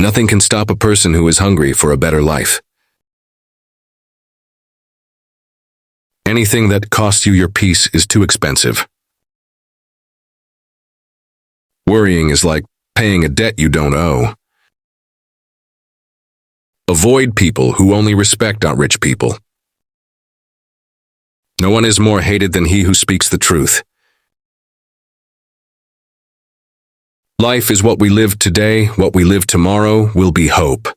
Nothing can stop a person who is hungry for a better life. Anything that costs you your peace is too expensive. Worrying is like paying a debt you don't owe. Avoid people who only respect rich people. No one is more hated than he who speaks the truth. Life is what we live today. What we live tomorrow will be hope.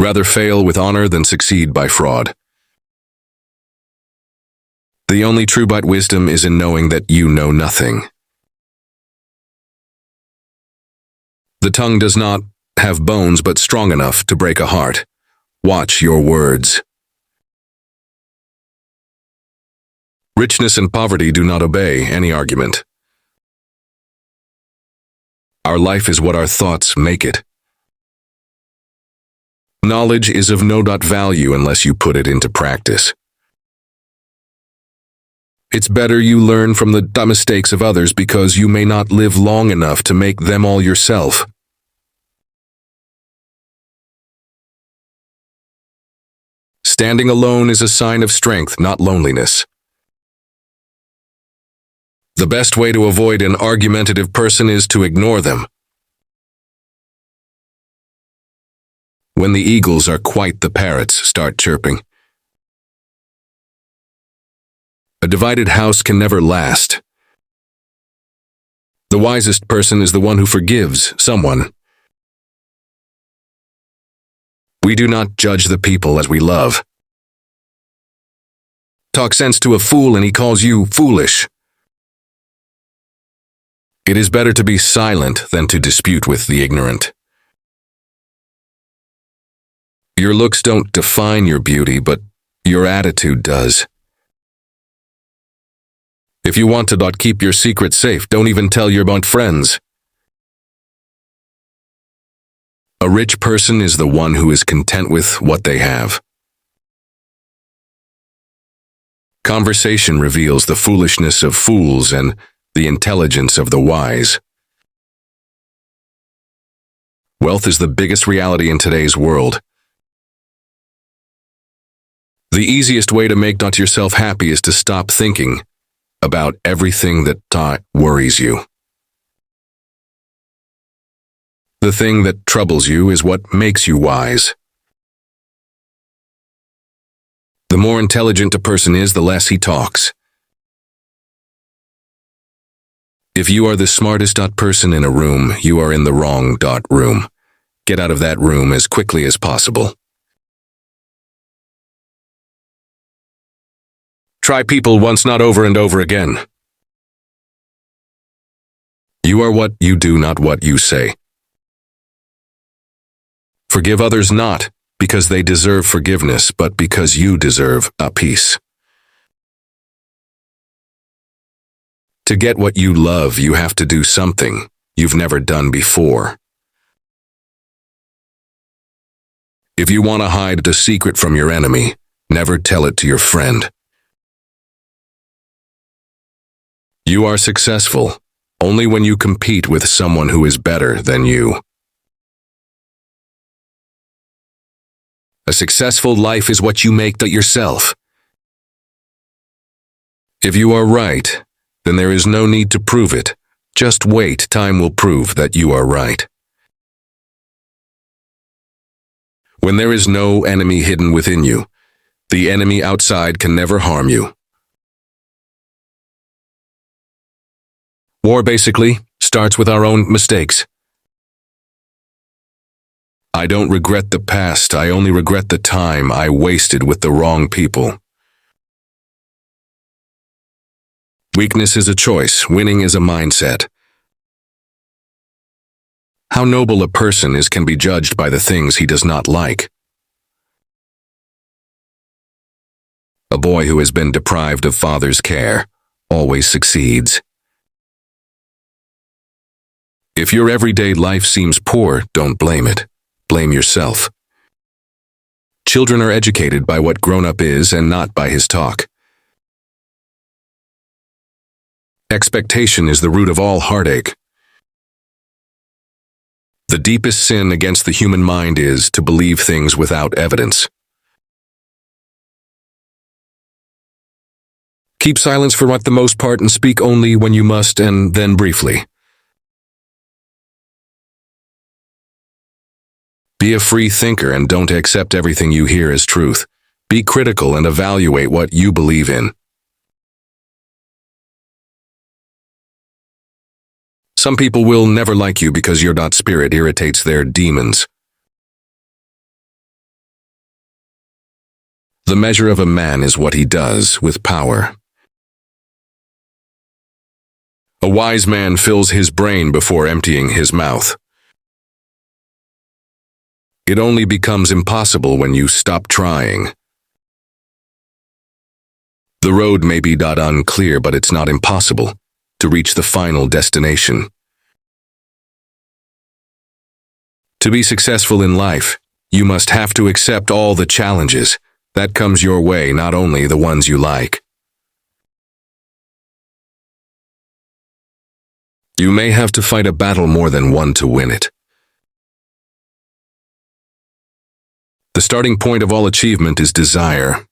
Rather fail with honor than succeed by fraud. The only true wisdom is in knowing that you know nothing. The tongue does not have bones but strong enough to break a heart. Watch your words. Richness and poverty do not obey any argument. Our life is what our thoughts make it. Knowledge is of no value unless you put it into practice. It's better you learn from the mistakes of others because you may not live long enough to make them all yourself. Standing alone is a sign of strength, not loneliness. The best way to avoid an argumentative person is to ignore them. When the eagles are quiet, the parrots start chirping. A divided house can never last. The wisest person is the one who forgives someone. We do not judge the people as we love. Talk sense to a fool and he calls you foolish. It is better to be silent than to dispute with the ignorant. Your looks don't define your beauty, but your attitude does. If you want to keep your secret safe, don't even tell your friends. A rich person is the one who is content with what they have. Conversation reveals the foolishness of fools and the intelligence of the wise. Wealth is the biggest reality in today's world. The easiest way to make yourself happy is to stop thinking about everything that worries you. The thing that troubles you is what makes you wise. The more intelligent a person is, the less he talks. If you are the smartest person in a room, you are in the wrong room. Get out of that room as quickly as possible. Try people once, not over and over again. You are what you do, not what you say. Forgive others not because they deserve forgiveness, but because you deserve a peace. To get what you love, you have to do something you've never done before. If you want to hide a secret from your enemy, never tell it to your friend. You are successful only when you compete with someone who is better than you. A successful life is what you make yourself. If you are right, then there is no need to prove it. Just wait, time will prove that you are right. When there is no enemy hidden within you, the enemy outside can never harm you. War basically starts with our own mistakes. I don't regret the past, I only regret the time I wasted with the wrong people. Weakness is a choice, winning is a mindset. How noble a person is can be judged by the things he does not like. A boy who has been deprived of father's care always succeeds. If your everyday life seems poor, don't blame it. Blame yourself. Children are educated by what grown-up is and not by his talk. Expectation is the root of all heartache. The deepest sin against the human mind is to believe things without evidence. Keep silence for the most part and speak only when you must, and then briefly. Be a free thinker and don't accept everything you hear as truth. Be critical and evaluate what you believe in. Some people will never like you because your spirit irritates their demons. The measure of a man is what he does with power. A wise man fills his brain before emptying his mouth. It only becomes impossible when you stop trying. The road may be unclear, but it's not impossible to reach the final destination. To be successful in life, you must have to accept all the challenges that comes your way, not only the ones you like. You may have to fight a battle more than one to win it. The starting point of all achievement is desire.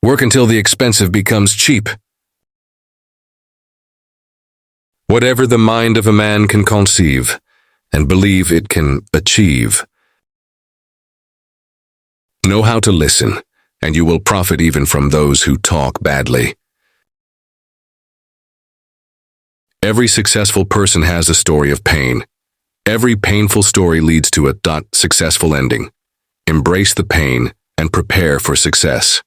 Work until the expensive becomes cheap. Whatever the mind of a man can conceive and believe it can achieve. Know how to listen, and you will profit even from those who talk badly. Every successful person has a story of pain. Every painful story leads to a successful ending. Embrace the pain and prepare for success.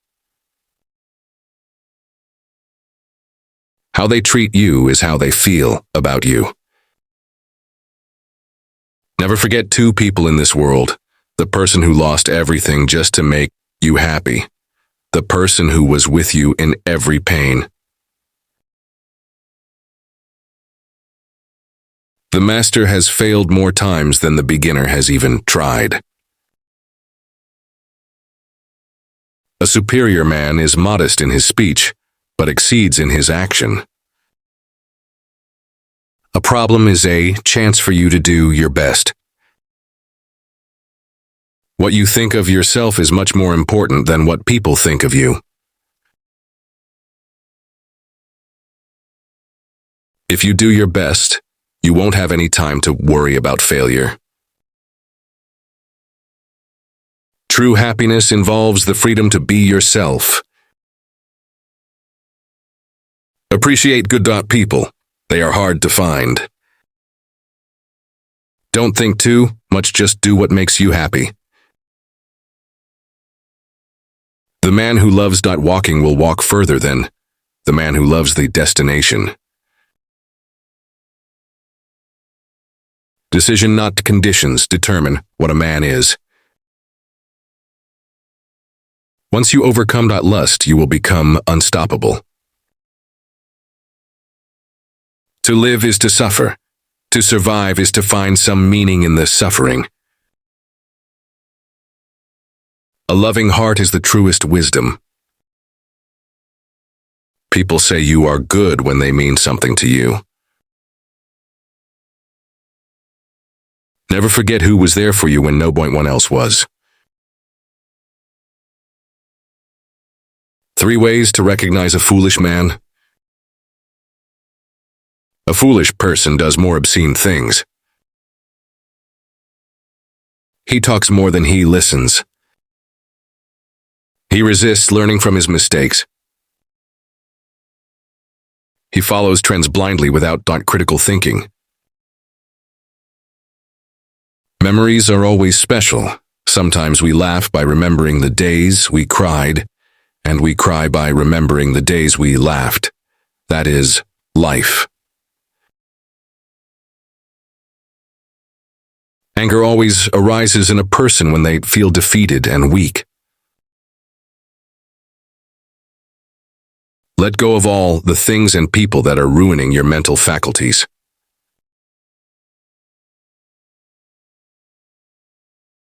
How they treat you is how they feel about you. Never forget two people in this world: the person who lost everything just to make you happy, the person who was with you in every pain. The master has failed more times than the beginner has even tried. A superior man is modest in his speech, but exceeds in his action. A problem is a chance for you to do your best. What you think of yourself is much more important than what people think of you. If you do your best, you won't have any time to worry about failure. True happiness involves the freedom to be yourself. Appreciate good people. They are hard to find. Don't think too much, just do what makes you happy. The man who loves walking will walk further than the man who loves the destination. Decision, not conditions, determine what a man is. Once you overcome lust, you will become unstoppable. To live is to suffer. To survive is to find some meaning in the suffering. A loving heart is the truest wisdom. People say you are good when they mean something to you. Never forget who was there for you when no one else was. 3 ways to recognize a foolish man. A foolish person does more obscene things. He talks more than he listens. He resists learning from his mistakes. He follows trends blindly without critical thinking. Memories are always special. Sometimes we laugh by remembering the days we cried, and we cry by remembering the days we laughed. That is life. Anger always arises in a person when they feel defeated and weak. Let go of all the things and people that are ruining your mental faculties.